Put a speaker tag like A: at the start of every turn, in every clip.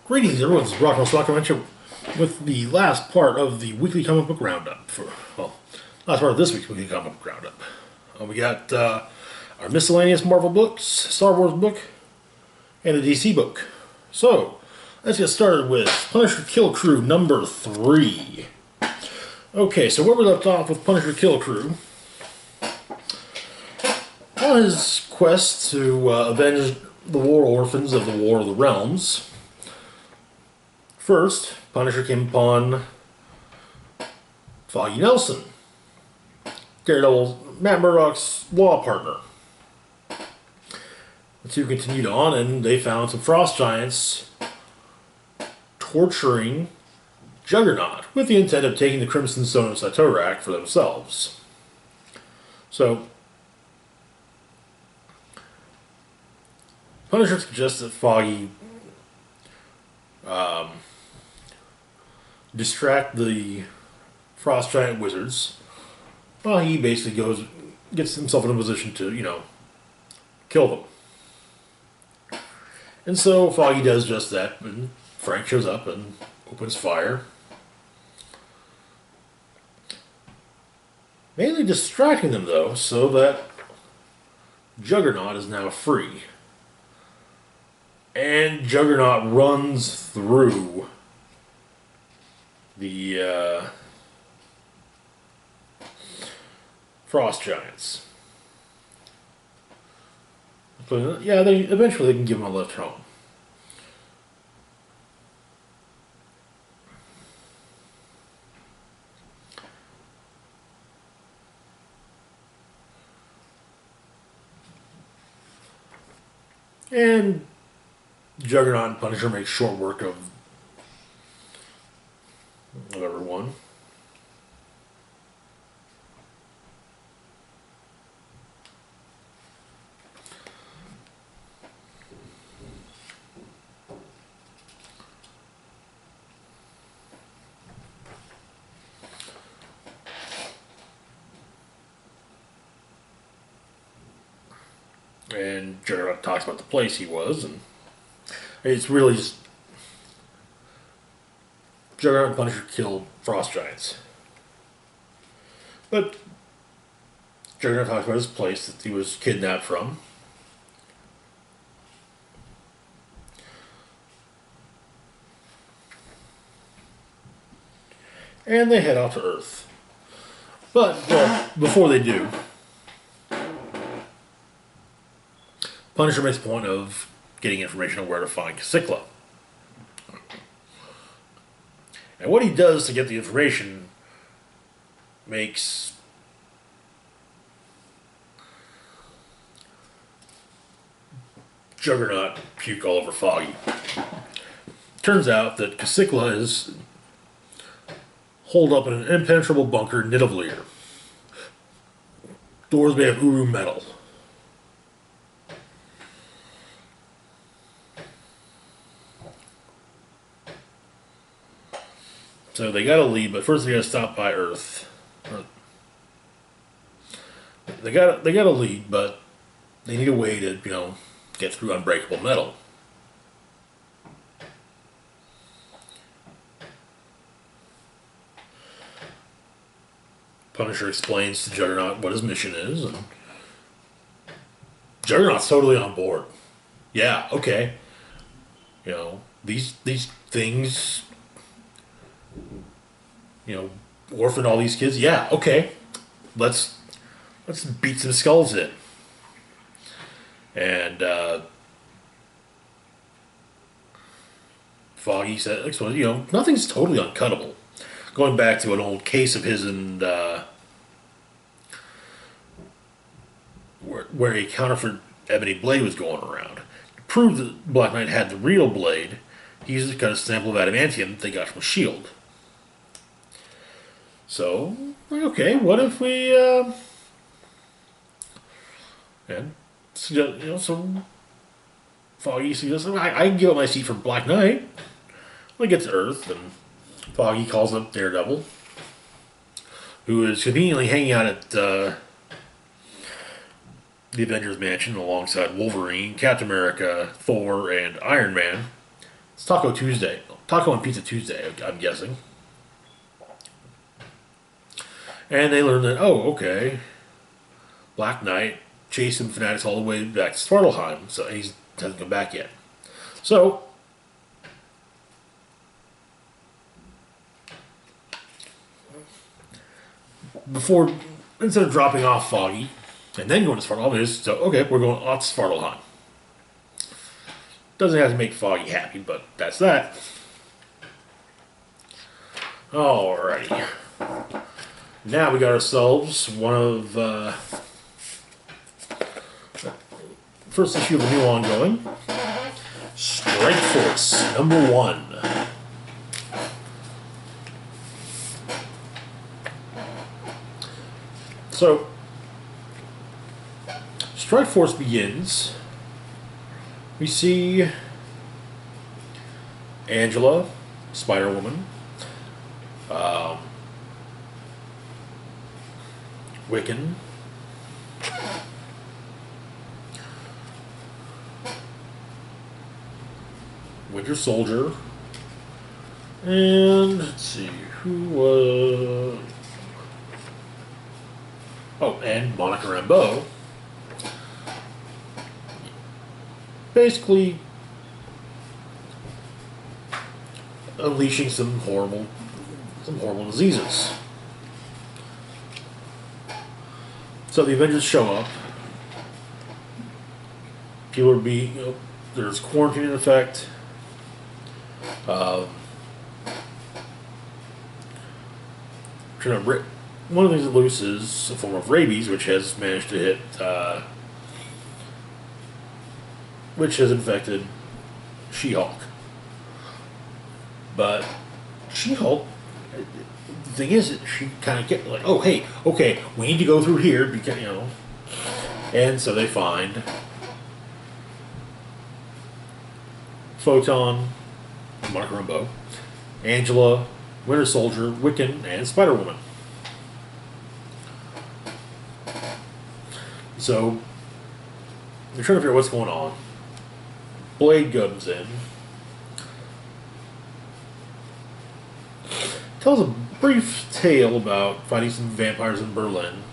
A: Greetings, everyone. This is Rockwell Sockmanship with the last part of the weekly comic book roundup. Last part of this week's weekly comic book roundup. We got our miscellaneous Marvel books, Star Wars book, and a DC book. So, let's get started with Punisher Kill Crew number 3. Okay, so where we left off with Punisher Kill Crew, on his quest to avenge the war orphans of the War of the Realms. First, Punisher came upon Foggy Nelson, Daredevil's Matt Murdock's law partner. The two continued on, and they found some frost giants torturing Juggernaut with the intent of taking the Crimson Stone of Satorak for themselves. So, Punisher suggests that Foggy distract the frost giant wizards. Well, he basically gets himself in a position to, kill them. And so Foggy does just that, and Frank shows up and opens fire. Mainly distracting them, though, so that Juggernaut is now free. And Juggernaut runs through the frost giants. But, yeah, eventually they can give him a lift home. And Juggernaut and Punisher make short work of everyone. And Juggernaut talks about the place he was, and it's really just Juggernaut and Punisher killed frost giants. But Juggernaut talks about his place that he was kidnapped from. And they head out to Earth. But, well, before they do, Punisher makes a point of getting information on where to find Cassicla. And what he does to get the information makes Juggernaut puke all over Foggy. Turns out that Cassicla is holed up in an impenetrable bunker in Nidavellir. Doors made of Uru metal. So they gotta leave, but first they gotta stop by Earth. They gotta leave, but they need a way to, get through unbreakable metal. Punisher explains to Juggernaut what his mission is, and Juggernaut's totally on board. Yeah, okay. These things, orphan all these kids. Yeah, okay. Let's beat some skulls in. And Foggy said, nothing's totally uncuttable. Going back to an old case of his and where a counterfeit ebony blade was going around. To prove that Black Knight had the real blade, he used to cut a sample of adamantium that they got from S.H.I.E.L.D. So, okay, what if we, and suggest, so Foggy suggests, I can give up my seat for Black Knight. When he gets to Earth, and Foggy calls up Daredevil, who is conveniently hanging out at the Avengers Mansion alongside Wolverine, Captain America, Thor, and Iron Man. It's Taco Tuesday. Taco and Pizza Tuesday, I'm guessing. And they learn that, oh, okay, Black Knight chasing fanatics all the way back to Svartalheim, so he hasn't come back yet. So, instead of dropping off Foggy and then going to Svartalheim, so okay, we're going off to Svartalheim. Doesn't have to make Foggy happy, but that's that. Alrighty. Now we got ourselves one of first issue of the new ongoing, Strike Force #1. So, Strike Force begins. We see Angela, Spider-Woman, Wiccan, Winter Soldier, and let's see who was. Oh, and Monica Rambeau. Basically, unleashing some horrible diseases. So the Avengers show up. People are being, there's quarantine in effect. One of the things that loose is a form of rabies, which has managed to hit, which has infected She-Hulk. But She-Hulk, the thing is, that she kind of get like, oh hey, okay, we need to go through here because and so they find Photon, Monica Rambeau, Angela, Winter Soldier, Wiccan, and Spider-Woman. So they're trying to figure out what's going on. Blade comes in, tells a brief tale about fighting some vampires in Berlin,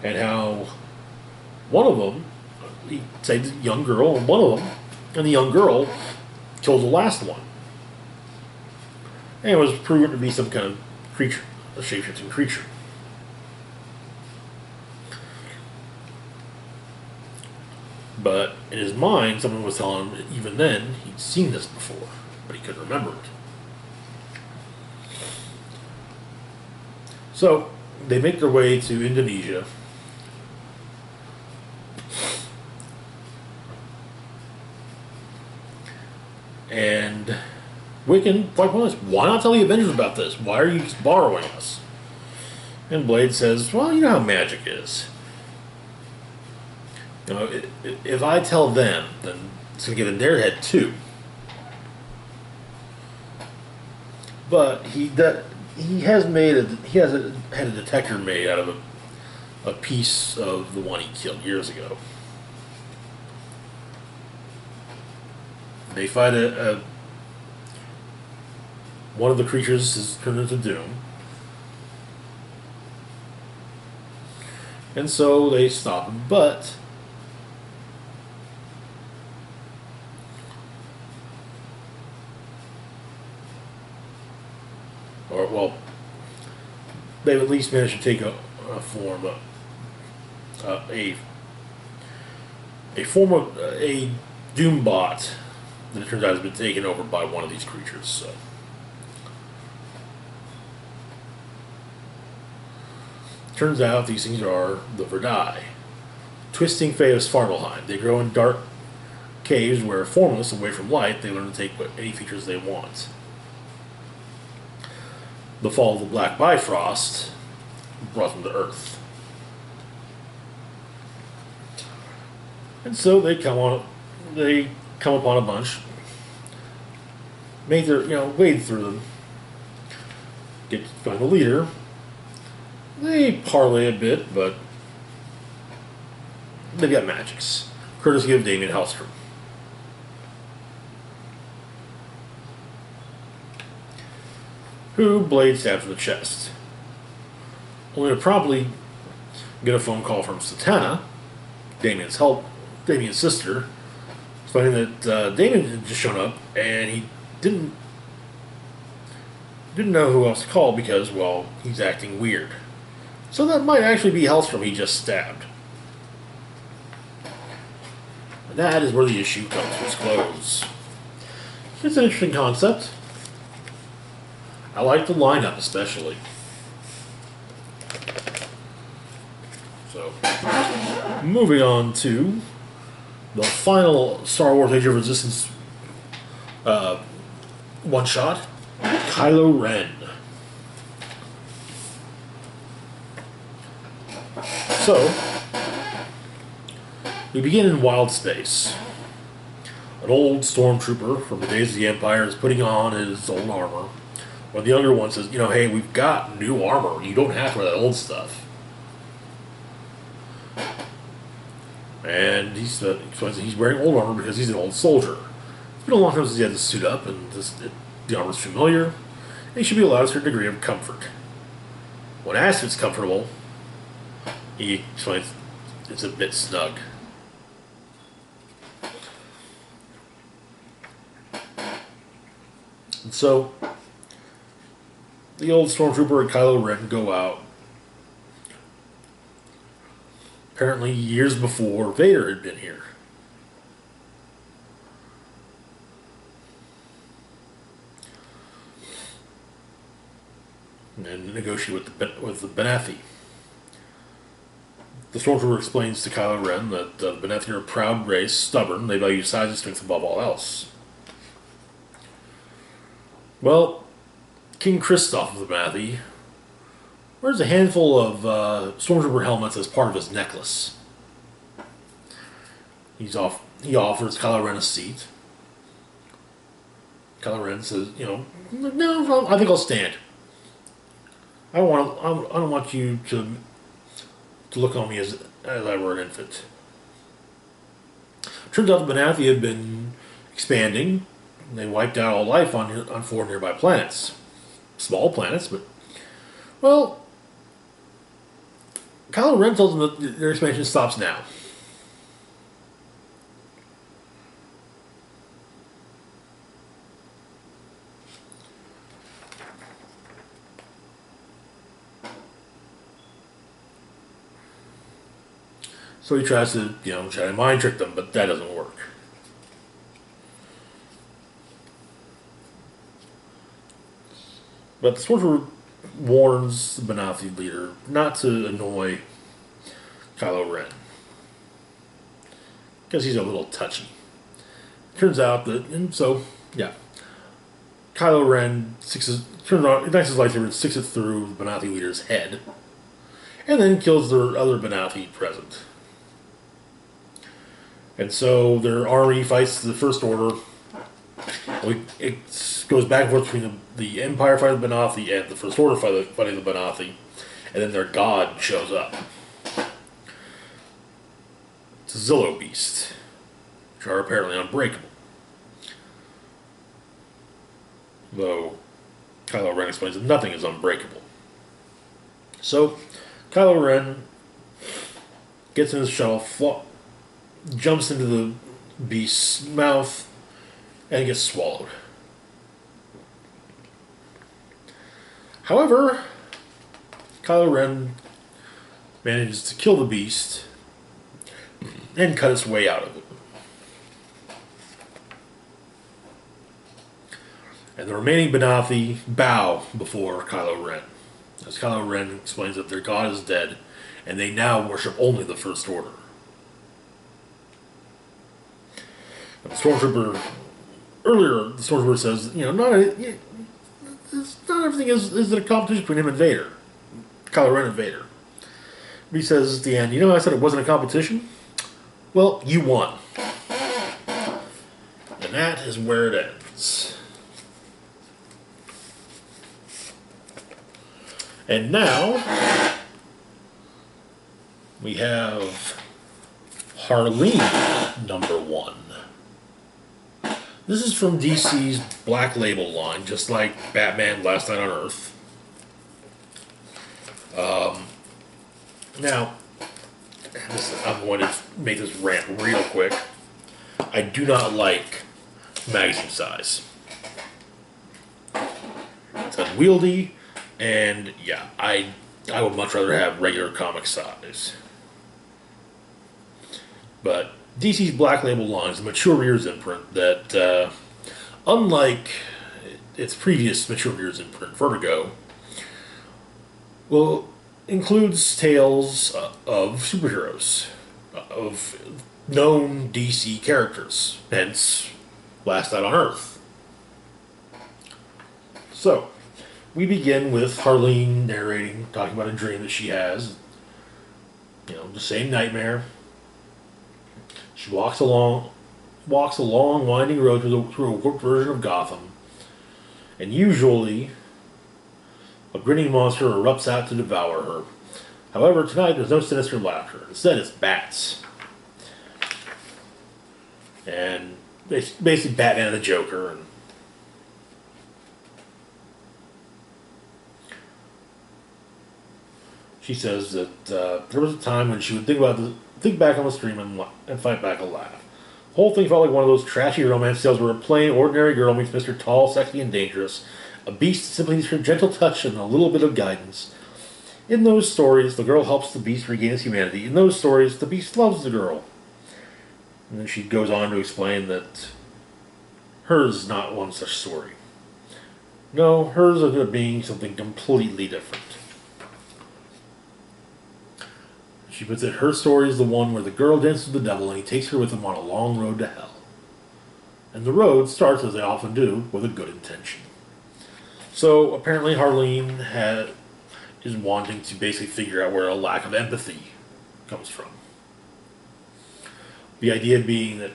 A: and how one of them, he saved a young girl, and the young girl killed the last one. And it was proven to be some kind of creature, a shape-shifting creature. But in his mind, someone was telling him, even then, he'd seen this before, but he couldn't remember it. So, they make their way to Indonesia. And Wiccan, quite honest, why not tell the Avengers about this? Why are you just borrowing us? And Blade says, well, you know how magic is. If I tell them, then it's going to get in their head too. But he has had a detector made out of a piece of the one he killed years ago. They fight one of the creatures is turned into Doom. And so they stop him, but they've at least managed to take a form of a Doom bot that it turns out has been taken over by one of these creatures. So. Turns out these things are the Verdai, twisting fate of Svartalheim. They grow in dark caves where, formless, away from light, they learn to take any features they want. The fall of the Black Bifrost brought them to Earth. And so they come upon a bunch, make their, wade through them, find the leader. They parlay a bit, but they've got magics, courtesy of Damien Hellstrom. who Blade stabs in the chest. Only to promptly get a phone call from Satana, Damien's sister, explaining that Damien had just shown up and he didn't know who else to call because, well, he's acting weird. So that might actually be Hellstrom he just stabbed. And that is where the issue comes to its close. It's an interesting concept. I like the lineup especially. So, moving on to the final Star Wars Age of Resistance one-shot, Kylo Ren. So, we begin in wild space. An old stormtrooper from the days of the Empire is putting on his old armor, while the younger one says, hey, we've got new armor. You don't have to wear that old stuff. And he explains that he's wearing old armor because he's an old soldier. It's been a long time since he had to suit up, and the armor's familiar, and he should be allowed a certain degree of comfort. When asked if it's comfortable, he explains it's a bit snug. And so, the old stormtrooper and Kylo Ren go out. Apparently years before Vader had been here. And negotiate with the Benathi. The stormtrooper explains to Kylo Ren that the Benathi are a proud race, stubborn, they value size and strength above all else. Well, King Kristoff of the Benathi wears a handful of stormtrooper helmets as part of his necklace. He offers Kylo Ren a seat. Kylo Ren says, no, I think I'll stand. I don't want you to look on me as I were an infant. Turns out the Benathi had been expanding. They wiped out all life on 4 nearby planets. Small planets, but well, Kylo Ren tells them that their expansion stops now. So he tries to, try to mind trick them, but that doesn't work. But the Stormtrooper warns the Benathi leader not to annoy Kylo Ren, because he's a little touchy. Turns out that, Kylo Ren ignites his lightsaber and sticks it through the Benathi leader's head, and then kills the other Benathi present. And so their army fights the First Order. It goes back and forth between the Empire fighting the Benathi and the First Order fighting the Benathi, and then their god shows up. It's a Zillo beast, which are apparently unbreakable. Though Kylo Ren explains that nothing is unbreakable. So Kylo Ren gets in his shuttle, jumps into the beast's mouth, and gets swallowed. However, Kylo Ren manages to kill the beast and cut its way out of it. And the remaining Benathi bow before Kylo Ren, as Kylo Ren explains that their god is dead, and they now worship only the First Order. And the Stormtrooper says, not everything is a competition between him and Vader, Kylo Ren and Vader. But he says at the end, I said it wasn't a competition? Well, you won. And that is where it ends. And now, we have Harleen, number 1. This is from DC's Black Label line, just like Batman Last Night on Earth. Now, I'm going to make this rant real quick. I do not like magazine size. It's unwieldy, and yeah, I would much rather have regular comic size. But DC's Black Label line is a mature reader's imprint that, unlike its previous mature reader's imprint, Vertigo, well, includes tales of superheroes, of known DC characters, hence Last Night on Earth. So, we begin with Harleen narrating, talking about a dream that she has. The same nightmare. She walks a long, winding road through a warped version of Gotham, and usually a grinning monster erupts out to devour her. However, tonight there's no sinister laughter. Instead, it's bats. And it's basically Batman and the Joker. And she says that there was a time when she would think back on the stream and fight back a laugh. The whole thing felt like one of those trashy romance tales where a plain, ordinary girl meets Mr. Tall, Sexy, and Dangerous. A beast simply needs her gentle touch and a little bit of guidance. In those stories, the girl helps the beast regain its humanity. In those stories, the beast loves the girl. And then she goes on to explain that hers is not one such story. No, hers ended up being something completely different. She puts it, her story is the one where the girl dances with the devil and he takes her with him on a long road to hell. And the road starts, as they often do, with a good intention. So apparently Harleen is wanting to basically figure out where a lack of empathy comes from. The idea being that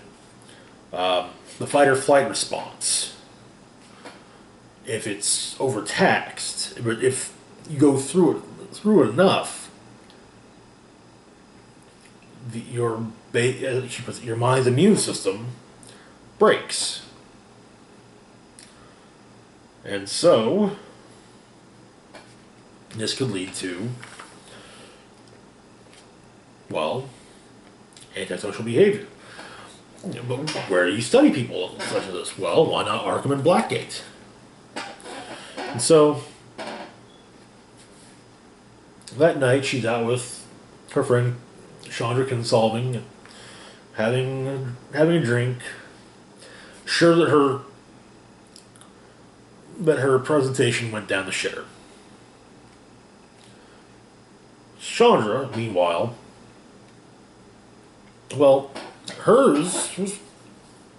A: the fight or flight response, if it's overtaxed, if you go through it enough, your mind's immune system breaks. And so, this could lead to, well, antisocial behavior. But where do you study people such as this? Well, why not Arkham and Blackgate? And so, that night she's out with her friend Chandra consulting, having a drink, sure that her presentation went down the shitter. Chandra, meanwhile, well, hers was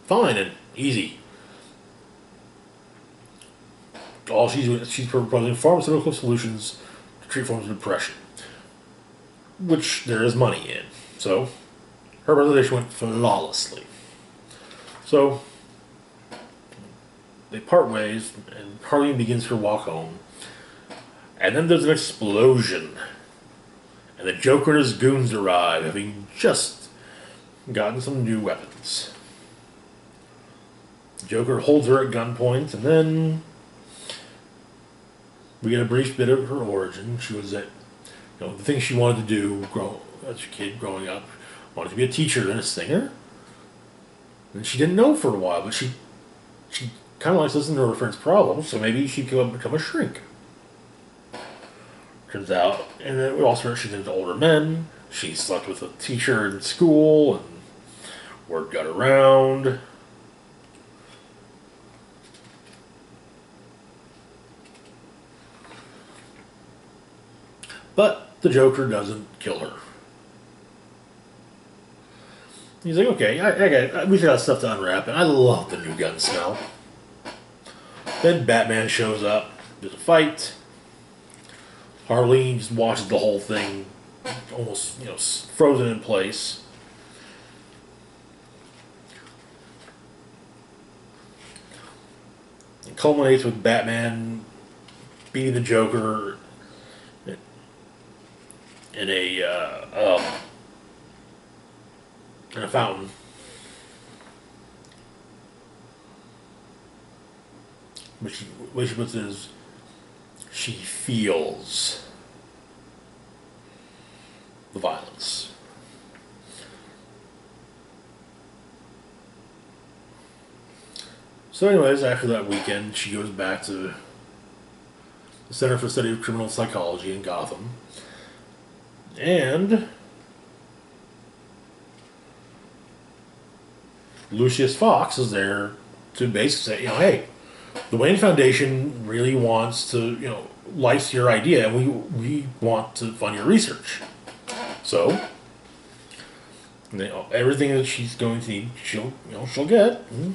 A: fine and easy. All she's doing is she's proposing pharmaceutical solutions to treat forms of depression, which there is money in. So, her presentation went flawlessly. So, they part ways, and Harleen begins her walk home. And then there's an explosion. And the Joker and his goons arrive, having just gotten some new weapons. The Joker holds her at gunpoint, and then we get a brief bit of her origin. She was the things she wanted to do as a kid growing up. Wanted to be a teacher and a singer. And she didn't know for a while, but she kind of likes listening to her friends' problems, so maybe she could become a shrink. Turns out, and then we also she's into older men. She slept with a teacher in school, and word got around. But the Joker doesn't kill her. He's like, okay, we got stuff to unwrap, and I love the new gun smell. Then Batman shows up. There's a fight. Harleen just watches the whole thing, almost, frozen in place. It culminates with Batman beating the Joker in a fountain. What she puts is she feels the violence. So anyways, after that weekend, she goes back to the Center for the Study of Criminal Psychology in Gotham. And Lucius Fox is there to basically say, hey, the Wayne Foundation really wants to, likes your idea, and we want to fund your research. So, everything that she's going to need, she'll get. Mm-hmm.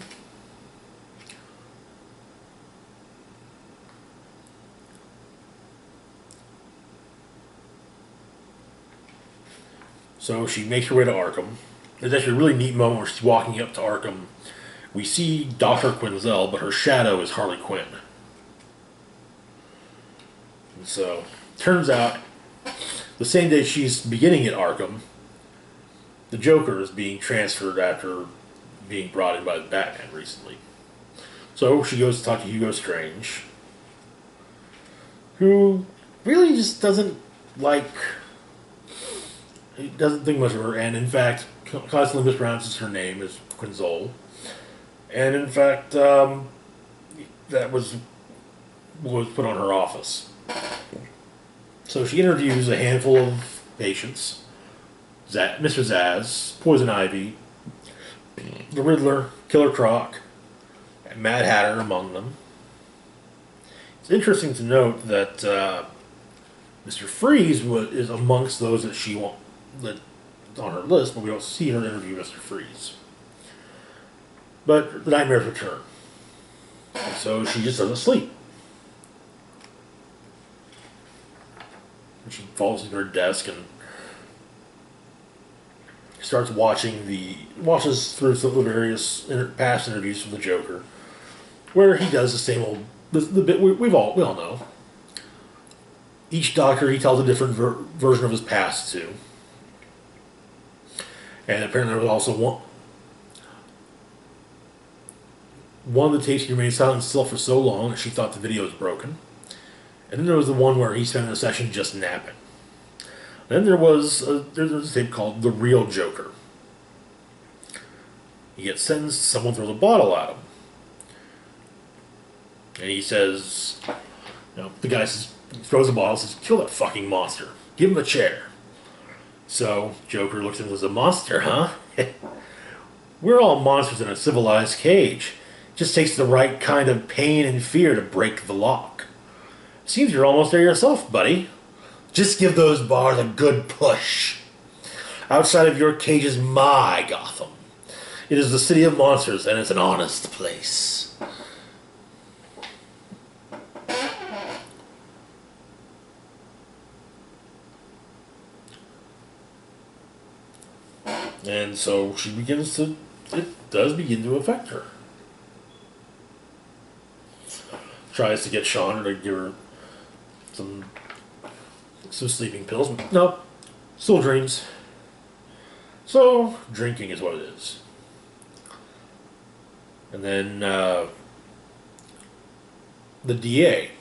A: So she makes her way to Arkham. There's actually a really neat moment where she's walking up to Arkham. We see Dr. Quinzel, but her shadow is Harley Quinn. And so, turns out, the same day she's beginning at Arkham, the Joker is being transferred after being brought in by the Batman recently. So she goes to talk to Hugo Strange, who really just doesn't think much of her, and in fact, constantly mispronounces her name as Quinzel. And in fact, that was what was put on her office. So she interviews a handful of patients. Mr. Zaz, Poison Ivy, the Riddler, Killer Croc, and Mad Hatter among them. It's interesting to note that Mr. Freeze is amongst those that she wants on her list, but we don't see her interview Mr. Freeze. But the nightmares return. And so she just doesn't sleep. And she falls into her desk and starts watches through some of the various past interviews from the Joker, where he does the same old, the bit we all know. Each doctor he tells a different version of his past to. And apparently there was also one of the tapes he remained silent and still for so long that she thought the video was broken. And then there was the one where he spent a session just napping. Then there's a tape called The Real Joker. He gets sentenced, someone throws a bottle at him. And he says, the guy throws a bottle, says, kill that fucking monster. Give him a chair. So, Joker looks at him as a monster, huh? We're all monsters in a civilized cage. It just takes the right kind of pain and fear to break the lock. Seems you're almost there yourself, buddy. Just give those bars a good push. Outside of your cage is my Gotham. It is the city of monsters, and it's an honest place. And so it does begin to affect her. Tries to get Sean to give her some sleeping pills. No, still dreams. So, drinking is what it is. And then the DA,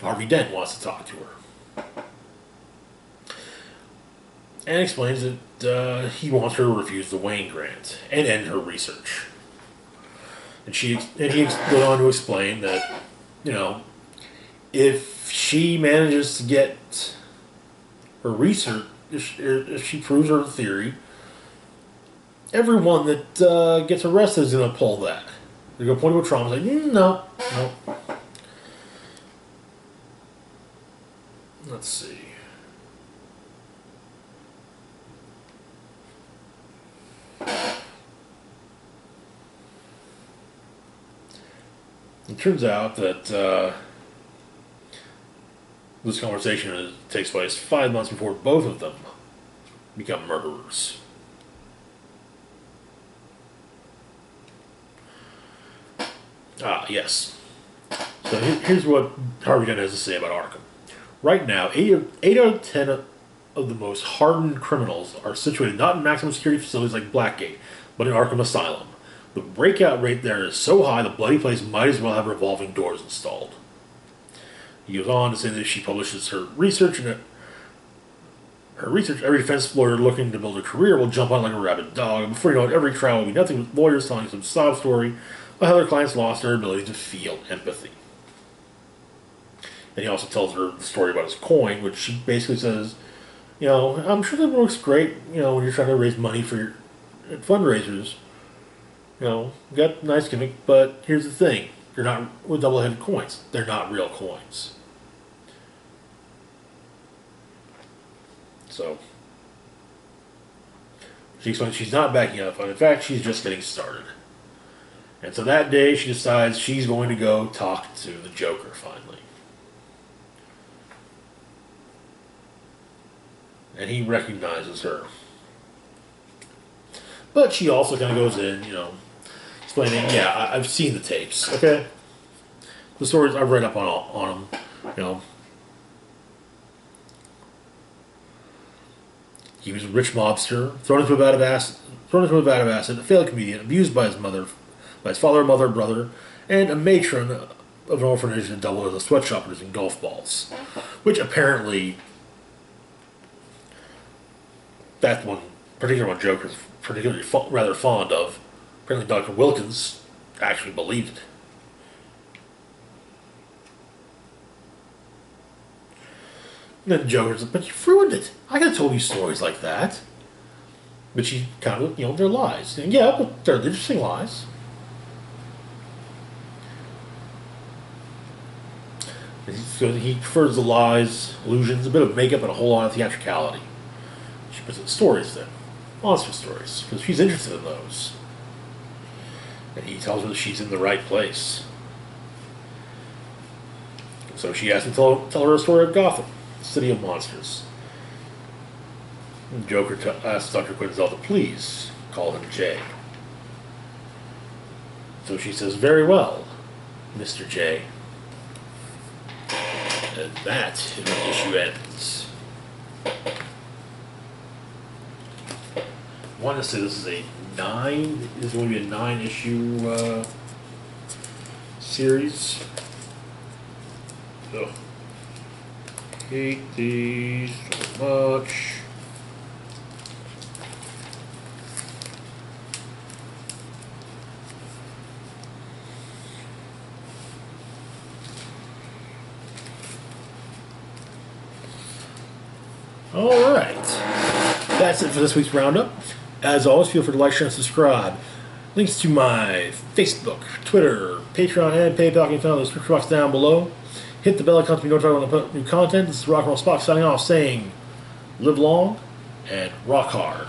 A: Harvey Dent, wants to talk to her. And explains that he wants her to refuse the Wayne grant and end her research. And he goes on to explain that, if she manages to get her research, if she proves her theory, everyone that gets arrested is going to pull that. They're going to point to a trauma and say, no. Let's see. It turns out that this conversation takes place 5 months before both of them become murderers. Yes. So here's what Harvey Dent has to say about Arkham. Right now, 8 out of 10 of the most hardened criminals are situated not in maximum security facilities like Blackgate, but in Arkham Asylum. The breakout rate there is so high the bloody place might as well have revolving doors installed. He goes on to say that she publishes her research, and every defense lawyer looking to build a career will jump on like a rabid dog. And before you know it, every trial will be nothing but lawyers telling some sob story about how their clients lost their ability to feel empathy. And he also tells her the story about his coin, which she basically says, I'm sure that works great, when you're trying to raise money for your fundraisers. Got a nice gimmick, but here's the thing. You're not with double-headed coins. They're not real coins. So, she explains she's not backing up. In fact, she's just getting started. And so that day, she decides she's going to go talk to the Joker, finally. And he recognizes her. But she also kind of goes in, explaining, I've seen the tapes, okay? The stories, I've read up on them, He was a rich mobster, thrown into a vat of acid, a failed comedian, abused by his father, mother, brother, and a matron of an orphanage in Dublin as a sweatshop producing golf balls. Which apparently, that's one particular one Joker's particularly rather fond of. Apparently Dr. Wilkins actually believed it. And then Joker's like, but you ruined it. I could have told you stories like that. But she kind of, they're lies. And yeah, but they're interesting lies. So he prefers the lies, illusions, a bit of makeup, and a whole lot of theatricality. She puts in stories then. Monster stories. Because she's interested in those. And he tells her that she's in the right place. So she asks him to tell her a story of Gotham, the city of monsters. And Joker asks Dr. Quinzel to please call him J. So she says, very well, Mr. J. And that is where the issue ends. I want to say this is this is going to be a 9-issue series. So, hate these so much. Alright, that's it for this week's roundup. As always, feel free to like, share, and subscribe. Links to my Facebook, Twitter, Patreon, and PayPal can be found in the description box down below. Hit the bell icon to be notified when I put new content. This is Rock and Roll Spock signing off saying, live long and rock hard.